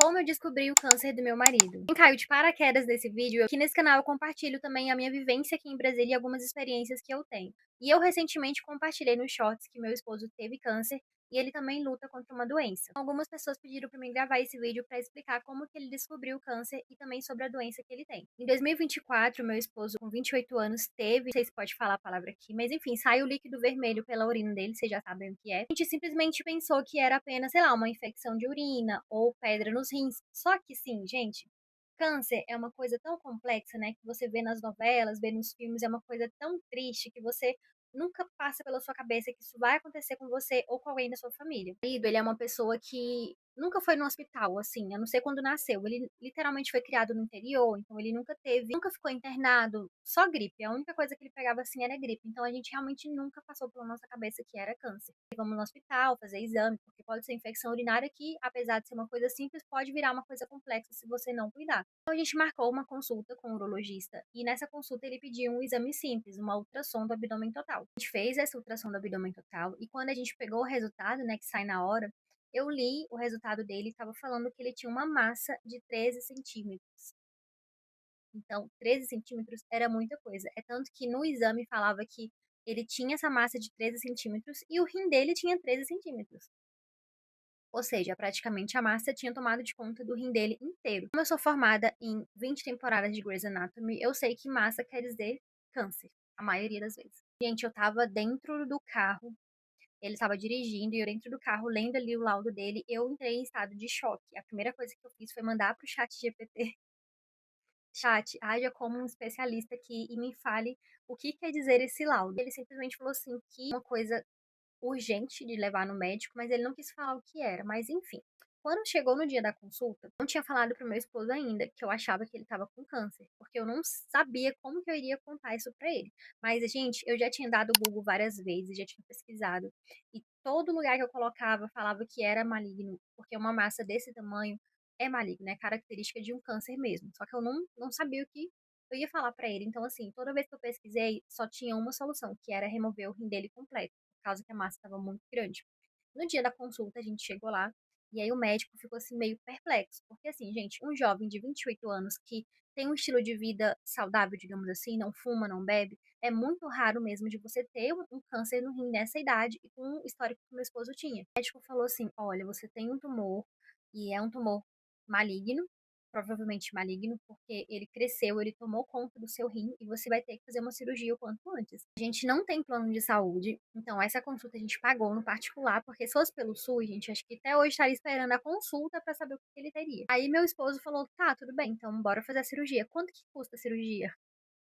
Como eu descobri o câncer do meu marido. Quem caiu de paraquedas nesse vídeo, aqui nesse canal eu compartilho também a minha vivência aqui em Brasília e algumas experiências que eu tenho. E eu recentemente compartilhei nos shorts que meu esposo teve câncer e ele também luta contra uma doença. Algumas pessoas pediram pra mim gravar esse vídeo pra explicar como que ele descobriu o câncer e também sobre a doença que ele tem. Em 2024, meu esposo, com 28 anos, teve, não sei se pode falar a palavra aqui, mas enfim, saiu líquido vermelho pela urina dele, vocês já sabem o que é. A gente simplesmente pensou que era apenas, sei lá, uma infecção de urina ou pedra nos rins. Só que sim, gente, câncer é uma coisa tão complexa, né, que você vê nas novelas, vê nos filmes, é uma coisa tão triste que você nunca passa pela sua cabeça que isso vai acontecer com você ou com alguém da sua família. O marido, ele é uma pessoa que nunca foi no hospital, assim, a não ser quando nasceu. Ele literalmente foi criado no interior, então ele nunca ficou internado, só gripe. A única coisa que ele pegava assim era gripe. Então a gente realmente nunca passou pela nossa cabeça que era câncer. Vamos no hospital fazer exame, porque pode ser infecção urinária que, apesar de ser uma coisa simples, pode virar uma coisa complexa se você não cuidar. Então a gente marcou uma consulta com o urologista e nessa consulta ele pediu um exame simples, uma ultrassom do abdômen total. A gente fez essa ultrassom do abdômen total e quando a gente pegou o resultado, né, que sai na hora, eu li o resultado dele e estava falando que ele tinha uma massa de 13 centímetros. Então, 13 centímetros era muita coisa. É tanto que no exame falava que ele tinha essa massa de 13 centímetros e o rim dele tinha 13 centímetros. Ou seja, praticamente a massa tinha tomado de conta do rim dele inteiro. Como eu sou formada em 20 temporadas de Grey's Anatomy, eu sei que massa quer dizer câncer, a maioria das vezes. Gente, eu tava dentro do carro, ele estava dirigindo e eu dentro do carro lendo ali o laudo dele, eu entrei em estado de choque. A primeira coisa que eu fiz foi mandar pro chat GPT. Chat, haja como um especialista aqui e me fale o que quer dizer esse laudo. Ele simplesmente falou assim que uma coisa urgente de levar no médico, mas ele não quis falar o que era. Mas enfim, quando chegou no dia da consulta, não tinha falado pro meu esposo ainda que eu achava que ele estava com câncer, porque eu não sabia como que eu iria contar isso pra ele. Mas, gente, eu já tinha dado Google várias vezes, já tinha pesquisado, e todo lugar que eu colocava falava que era maligno, porque uma massa desse tamanho é maligna, é característica de um câncer mesmo. Só que eu não sabia o que eu ia falar pra ele. Então, assim, toda vez que eu pesquisei, só tinha uma solução, que era remover o rim dele completo por causa que a massa estava muito grande. No dia da consulta, a gente chegou lá e aí o médico ficou assim meio perplexo, porque assim, gente, um jovem de 28 anos que tem um estilo de vida saudável, digamos assim, não fuma, não bebe, é muito raro mesmo de você ter um câncer no rim nessa idade e com o histórico que meu esposo tinha. O médico falou assim: olha, você tem um tumor e é um tumor maligno, provavelmente maligno, porque ele cresceu, ele tomou conta do seu rim e você vai ter que fazer uma cirurgia o quanto antes. A gente não tem plano de saúde, então essa consulta a gente pagou no particular, porque se fosse pelo SUS, gente, acho que até hoje estaria esperando a consulta pra saber o que ele teria. Aí meu esposo falou: tá, tudo bem, então bora fazer a cirurgia. Quanto que custa a cirurgia?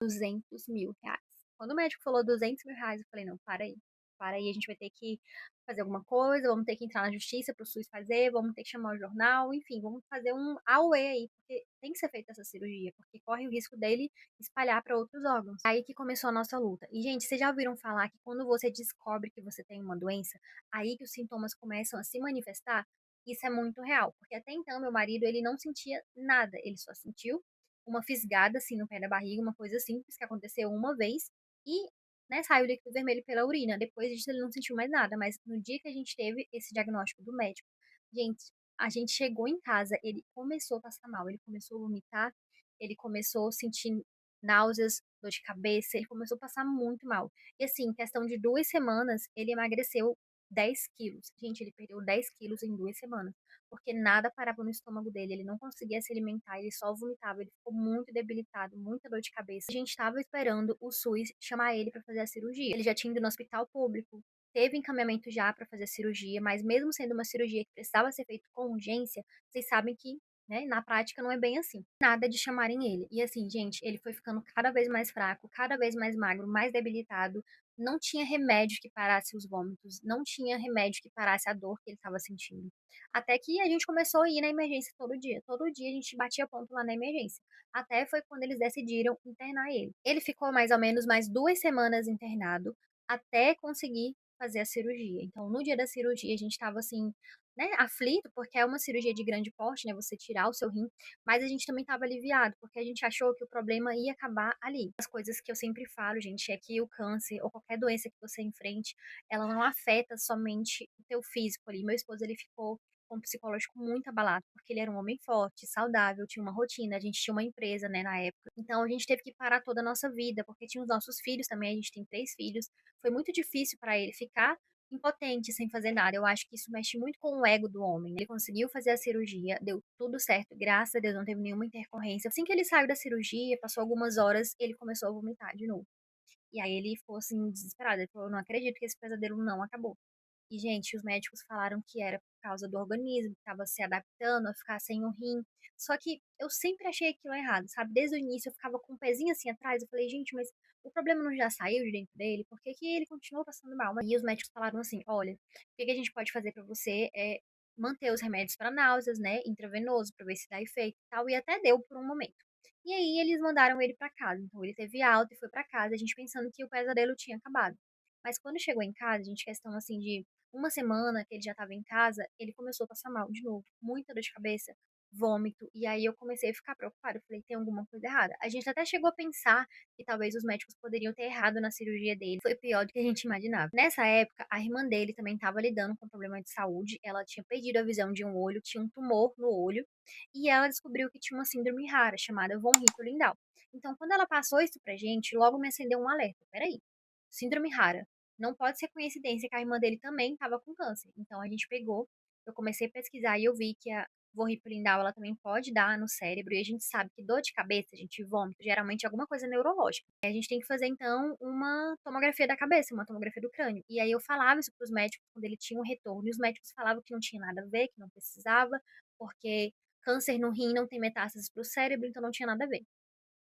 200 mil reais. Quando o médico falou 200 mil reais, eu falei, não, para aí, a gente vai ter que fazer alguma coisa, vamos ter que entrar na justiça pro SUS fazer, vamos ter que chamar o jornal, enfim, vamos fazer um AUE aí, porque tem que ser feita essa cirurgia, porque corre o risco dele espalhar para outros órgãos. Aí que começou a nossa luta. E, gente, vocês já ouviram falar que quando você descobre que você tem uma doença, aí que os sintomas começam a se manifestar? Isso é muito real, porque até então meu marido, ele não sentia nada, ele só sentiu uma fisgada assim no pé da barriga, uma coisa simples que aconteceu uma vez e, né, saiu líquido vermelho pela urina. Depois disso ele não sentiu mais nada, mas no dia que a gente teve esse diagnóstico do médico, gente, a gente chegou em casa, ele começou a passar mal, ele começou a vomitar, ele começou a sentir náuseas, dor de cabeça, ele começou a passar muito mal. E assim, em questão de 2 semanas, ele emagreceu 10 quilos. Gente, ele perdeu 10 quilos em 2 semanas porque nada parava no estômago dele, ele não conseguia se alimentar, ele só vomitava, ele ficou muito debilitado, muita dor de cabeça. A gente estava esperando o SUS chamar ele para fazer a cirurgia. Ele já tinha ido no hospital público, teve encaminhamento já para fazer a cirurgia, mas mesmo sendo uma cirurgia que precisava ser feita com urgência, vocês sabem que, né, na prática não é bem assim. Nada de chamarem ele. E assim, gente, ele foi ficando cada vez mais fraco, cada vez mais magro, mais debilitado. Não tinha remédio que parasse os vômitos, não tinha remédio que parasse a dor que ele estava sentindo. Até que a gente começou a ir na emergência todo dia. Todo dia a gente batia ponto lá na emergência. Até foi quando eles decidiram internar ele. Ele ficou mais ou menos mais 2 semanas internado até conseguir fazer a cirurgia. Então, no dia da cirurgia, a gente tava assim, né, aflito, porque é uma cirurgia de grande porte, né, você tirar o seu rim, mas a gente também tava aliviado, porque a gente achou que o problema ia acabar ali. As coisas que eu sempre falo, gente, é que o câncer ou qualquer doença que você enfrente, ela não afeta somente o teu físico ali. Meu esposo, ele ficou com o psicológico muito abalado, porque ele era um homem forte, saudável, tinha uma rotina, a gente tinha uma empresa, né, na época. Então a gente teve que parar toda a nossa vida, porque tinha os nossos filhos também, a gente tem 3 filhos. Foi muito difícil para ele ficar impotente, sem fazer nada. Eu acho que isso mexe muito com o ego do homem. Ele conseguiu fazer a cirurgia, deu tudo certo, graças a Deus não teve nenhuma intercorrência. Assim que ele saiu da cirurgia, passou algumas horas, ele começou a vomitar de novo. E aí ele ficou assim desesperado, ele falou: "Eu não acredito que esse pesadelo não acabou". E, gente, os médicos falaram que era por causa do organismo, que estava se adaptando a ficar sem o rim. Só que eu sempre achei aquilo errado, sabe? Desde o início eu ficava com um pezinho assim atrás. Eu falei, gente, mas o problema não já saiu de dentro dele? Por que que ele continuou passando mal? E os médicos falaram assim: olha, o que que a gente pode fazer pra você é manter os remédios para náuseas, né? Intravenoso, pra ver se dá efeito e tal. E até deu por um momento. E aí eles mandaram ele pra casa. Então ele teve alta e foi pra casa, a gente pensando que o pesadelo tinha acabado. Mas quando chegou em casa, a gente, questão assim de uma semana que ele já estava em casa, ele começou a passar mal de novo, muita dor de cabeça, vômito, e aí eu comecei a ficar preocupada, eu falei, tem alguma coisa errada. A gente até chegou a pensar que talvez os médicos poderiam ter errado na cirurgia dele, foi pior do que a gente imaginava. Nessa época, a irmã dele também estava lidando com problema de saúde, ela tinha perdido a visão de um olho, tinha um tumor no olho, e ela descobriu que tinha uma síndrome rara, chamada von Hippel-Lindau. Então, quando ela passou isso pra gente, logo me acendeu um alerta, peraí, síndrome rara, não pode ser coincidência que a irmã dele também estava com câncer. Então a gente pegou, eu comecei a pesquisar e eu vi que a vorriprindal ela também pode dar no cérebro e a gente sabe que dor de cabeça, gente, vômito, geralmente é alguma coisa neurológica. E a gente tem que fazer então uma tomografia da cabeça, uma tomografia do crânio. E aí eu falava isso para os médicos quando ele tinha um retorno e os médicos falavam que não tinha nada a ver, que não precisava, porque câncer no rim não tem metástases para o cérebro, então não tinha nada a ver.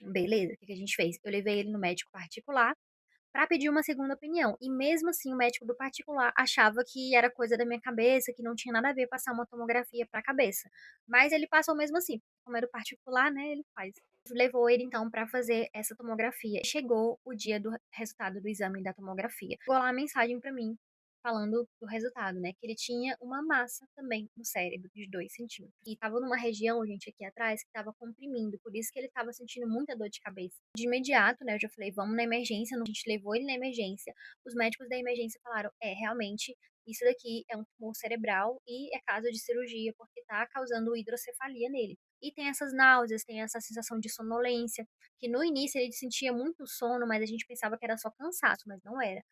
Beleza, o que que a gente fez? Eu levei ele no médico particular para pedir uma segunda opinião. E mesmo assim, o médico do particular achava que era coisa da minha cabeça, que não tinha nada a ver passar uma tomografia para a cabeça. Mas ele passou mesmo assim. Como era o particular, né, ele faz. Levou ele então para fazer essa tomografia. Chegou o dia do resultado do exame da tomografia. Chegou lá a mensagem para mim falando do resultado, né, que ele tinha uma massa também no cérebro de 2 centímetros. E estava numa região, gente, aqui atrás, que estava comprimindo, por isso que ele estava sentindo muita dor de cabeça. De imediato, né, eu já falei, vamos na emergência, a gente levou ele na emergência. Os médicos da emergência falaram, realmente, isso daqui é um tumor cerebral e é caso de cirurgia, porque tá causando hidrocefalia nele. E tem essas náuseas, tem essa sensação de sonolência, que no início ele sentia muito sono, mas a gente pensava que era só cansaço, mas não era.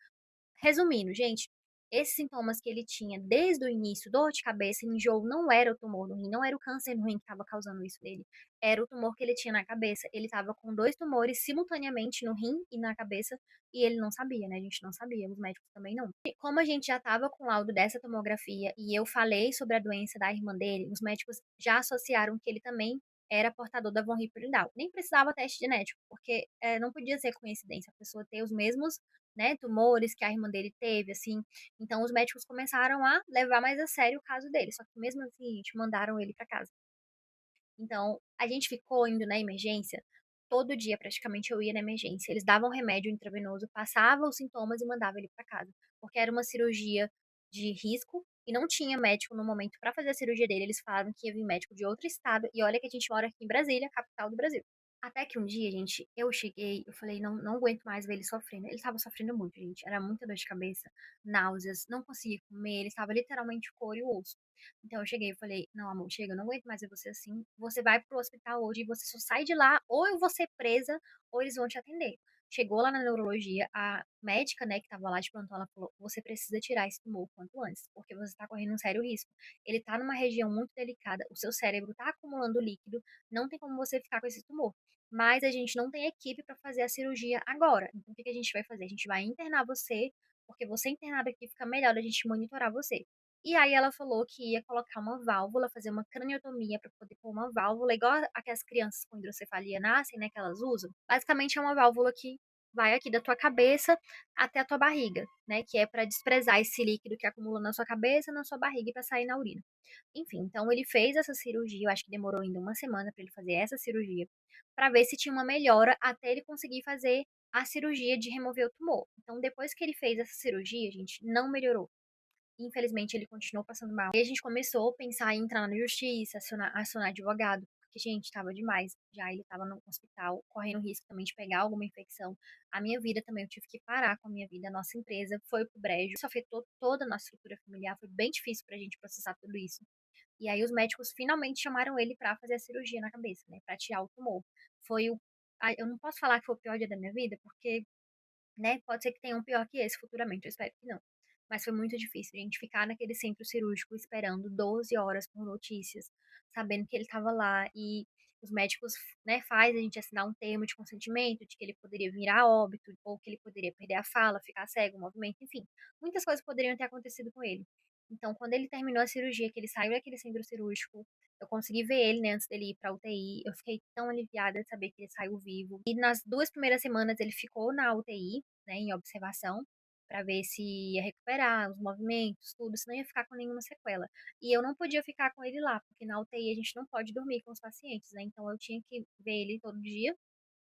Resumindo, gente, esses sintomas que ele tinha desde o início, dor de cabeça, enjoo, não era o tumor no rim, não era o câncer no rim que estava causando isso nele, era o tumor que ele tinha na cabeça. Ele estava com 2 tumores simultaneamente no rim e na cabeça, e ele não sabia, né? A gente não sabia, os médicos também não. E como a gente já estava com o laudo dessa tomografia e eu falei sobre a doença da irmã dele, os médicos já associaram que ele também era portador da von Hippel-Lindau. Nem precisava teste genético, porque não podia ser coincidência a pessoa ter os mesmos, né, tumores que a irmã dele teve, assim. Então os médicos começaram a levar mais a sério o caso dele, só que mesmo assim, gente, mandaram ele para casa. Então, a gente ficou indo na emergência, todo dia praticamente eu ia na emergência. Eles davam remédio intravenoso, passava os sintomas e mandava ele para casa, porque era uma cirurgia de risco e não tinha médico no momento para fazer a cirurgia dele. Eles falaram que ia vir médico de outro estado e olha que a gente mora aqui em Brasília, capital do Brasil. Até que um dia, gente, eu cheguei, eu falei, não, não aguento mais ver ele sofrendo. Ele estava sofrendo muito, gente. Era muita dor de cabeça, náuseas, não conseguia comer, ele estava literalmente couro e osso. Então eu cheguei e falei, não, amor, chega, eu não aguento mais ver você assim. Você vai pro hospital hoje e você só sai de lá, ou eu vou ser presa, ou eles vão te atender. Chegou lá na neurologia, a médica, né, que tava lá de plantão, ela falou: você precisa tirar esse tumor o quanto antes, porque você tá correndo um sério risco. Ele tá numa região muito delicada, o seu cérebro tá acumulando líquido, não tem como você ficar com esse tumor. Mas a gente não tem equipe para fazer a cirurgia agora. Então o que que a gente vai fazer? A gente vai internar você, porque você internado aqui fica melhor a gente monitorar você. E aí ela falou que ia colocar uma válvula, fazer uma craniotomia para poder pôr uma válvula, igual a que as crianças com hidrocefalia nascem, né, que elas usam. Basicamente é uma válvula que vai aqui da tua cabeça até a tua barriga, né, que é para desprezar esse líquido que acumula na sua cabeça, na sua barriga e para sair na urina. Enfim, então ele fez essa cirurgia, eu acho que demorou ainda uma semana para ele fazer essa cirurgia, para ver se tinha uma melhora até ele conseguir fazer a cirurgia de remover o tumor. Então, depois que ele fez essa cirurgia, gente, não melhorou. Infelizmente, ele continuou passando mal. E a gente começou a pensar em entrar na justiça, acionar advogado, porque, gente, tava demais. Já ele tava no hospital, correndo risco também de pegar alguma infecção. A minha vida também, eu tive que parar com a minha vida. A nossa empresa foi pro brejo. Isso afetou toda a nossa estrutura familiar. Foi bem difícil pra gente processar tudo isso. E aí os médicos finalmente chamaram ele pra fazer a cirurgia na cabeça, né, pra tirar o tumor. Foi o eu não posso falar que foi o pior dia da minha vida, porque, né, pode ser que tenha um pior que esse futuramente, eu espero que não. Mas foi muito difícil, a gente ficar naquele centro cirúrgico esperando 12 horas por notícias, sabendo que ele estava lá e os médicos, né, faz a gente assinar um termo de consentimento de que ele poderia vir a óbito, ou que ele poderia perder a fala, ficar cego, o movimento, enfim. Muitas coisas poderiam ter acontecido com ele. Então, quando ele terminou a cirurgia, que ele saiu daquele centro cirúrgico, eu consegui ver ele, né, antes dele ir pra UTI. Eu fiquei tão aliviada de saber que ele saiu vivo. E nas 2 primeiras semanas ele ficou na UTI, né, em observação, pra ver se ia recuperar os movimentos, tudo, se não ia ficar com nenhuma sequela. E eu não podia ficar com ele lá, porque na UTI a gente não pode dormir com os pacientes, né? Então eu tinha que ver ele todo dia,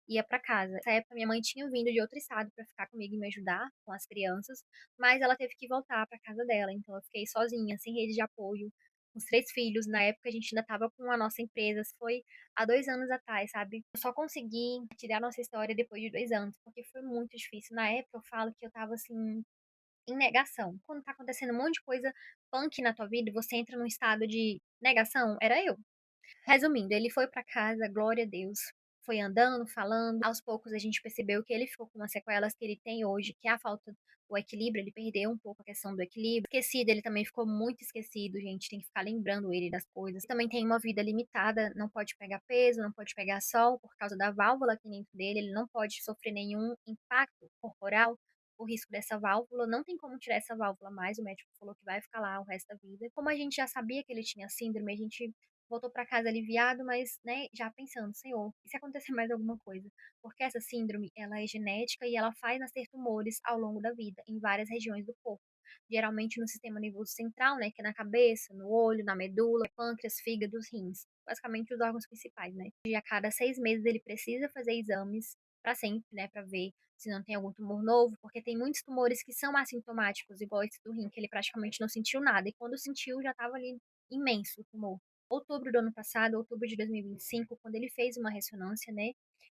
ia pra casa. Nessa época minha mãe tinha vindo de outro estado pra ficar comigo e me ajudar com as crianças, mas ela teve que voltar pra casa dela, então eu fiquei sozinha, sem rede de apoio, com os 3 filhos. Na época a gente ainda estava com a nossa empresa, isso foi há 2 anos atrás, sabe. Eu só consegui tirar nossa história depois de 2 anos, porque foi muito difícil. Na época eu falo que eu estava, assim, em negação. Quando tá acontecendo um monte de coisa punk na tua vida e você entra num estado de negação, era eu. Resumindo, ele foi pra casa, glória a Deus. Foi andando, falando. Aos poucos a gente percebeu que ele ficou com umas sequelas que ele tem hoje, que é a falta do equilíbrio, ele perdeu um pouco a questão do equilíbrio. Esquecido, ele também ficou muito esquecido, gente, tem que ficar lembrando ele das coisas. Também tem uma vida limitada, não pode pegar peso, não pode pegar sol por causa da válvula aqui dentro dele, ele não pode sofrer nenhum impacto corporal. O risco dessa válvula, não tem como tirar essa válvula mais, o médico falou que vai ficar lá o resto da vida. Como a gente já sabia que ele tinha síndrome, a gente voltou para casa aliviado, mas, né, já pensando: "Senhor, e se acontecer mais alguma coisa?". Porque essa síndrome, ela é genética e ela faz nascer tumores ao longo da vida, em várias regiões do corpo. Geralmente no sistema nervoso central, né, que é na cabeça, no olho, na medula, pâncreas, fígado, rins. Basicamente os órgãos principais, né. E a cada 6 meses ele precisa fazer exames para sempre, né, para ver se não tem algum tumor novo, porque tem muitos tumores que são assintomáticos, igual esse do rim, que ele praticamente não sentiu nada, e quando sentiu já estava ali imenso o tumor. Outubro do ano passado, outubro de 2025, quando ele fez uma ressonância, né,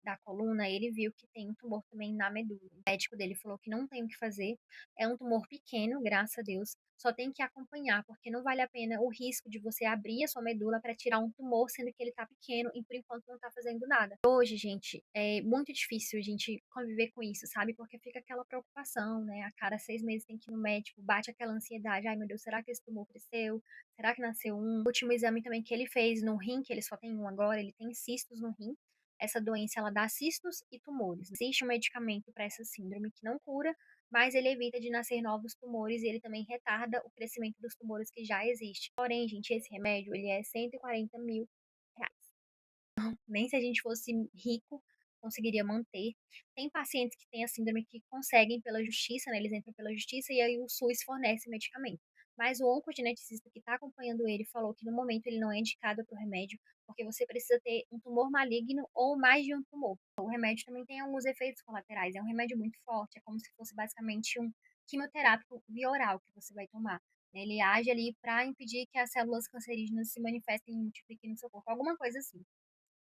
da coluna, ele viu que tem um tumor também na medula. O médico dele falou que não tem o que fazer, é um tumor pequeno, graças a Deus, só tem que acompanhar, porque não vale a pena o risco de você abrir a sua medula para tirar um tumor, sendo que ele tá pequeno e por enquanto não tá fazendo nada. Hoje, gente, é muito difícil a gente conviver com isso, sabe? Porque fica aquela preocupação, né? A cada 6 meses tem que ir no médico, bate aquela ansiedade. Ai, meu Deus, será que esse tumor cresceu? Será que nasceu um? O último exame também que ele fez no rim, que ele só tem um agora, ele tem cistos no rim. Essa doença, ela dá cistos e tumores. Existe um medicamento para essa síndrome que não cura, mas ele evita de nascer novos tumores e ele também retarda o crescimento dos tumores que já existem. Porém, gente, esse remédio, ele é 140.000 reais. Nem se a gente fosse rico, conseguiria manter. Tem pacientes que têm a síndrome que conseguem pela justiça, né, eles entram pela justiça e aí o SUS fornece medicamento. Mas o oncogeneticista que está acompanhando ele falou que no momento ele não é indicado para o remédio, porque você precisa ter um tumor maligno ou mais de um tumor. O remédio também tem alguns efeitos colaterais, é um remédio muito forte, é como se fosse basicamente um quimioterápico via oral que você vai tomar. Ele age ali para impedir que as células cancerígenas se manifestem e multipliquem no seu corpo, alguma coisa assim.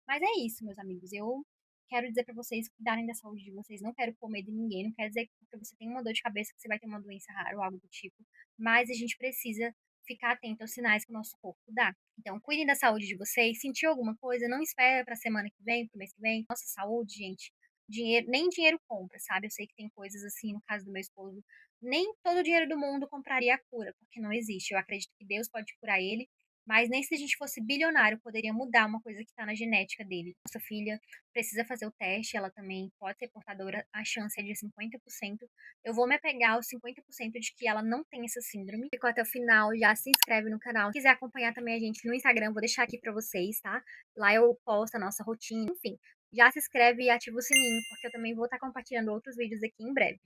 Mas é isso, meus amigos. Eu quero dizer pra vocês cuidarem da saúde de vocês. Não quero pôr medo em ninguém. Não quero dizer que porque você tem uma dor de cabeça que você vai ter uma doença rara ou algo do tipo. Mas a gente precisa ficar atento aos sinais que o nosso corpo dá. Então, cuidem da saúde de vocês. Sentiu alguma coisa? Não espera pra semana que vem, pro mês que vem. Nossa saúde, gente. Dinheiro, nem dinheiro compra, sabe? Eu sei que tem coisas assim, no caso do meu esposo, nem todo o dinheiro do mundo compraria a cura, porque não existe. Eu acredito que Deus pode curar ele, mas nem se a gente fosse bilionário poderia mudar uma coisa que está na genética dele. Nossa filha precisa fazer o teste, ela também pode ser portadora, a chance é de 50%. Eu vou me apegar aos 50% de que ela não tem essa síndrome. Ficou até o final, já se inscreve no canal. Se quiser acompanhar também a gente no Instagram, vou deixar aqui pra vocês, tá? Lá eu posto a nossa rotina, enfim. Já se inscreve e ativa o sininho, porque eu também vou estar compartilhando outros vídeos aqui em breve.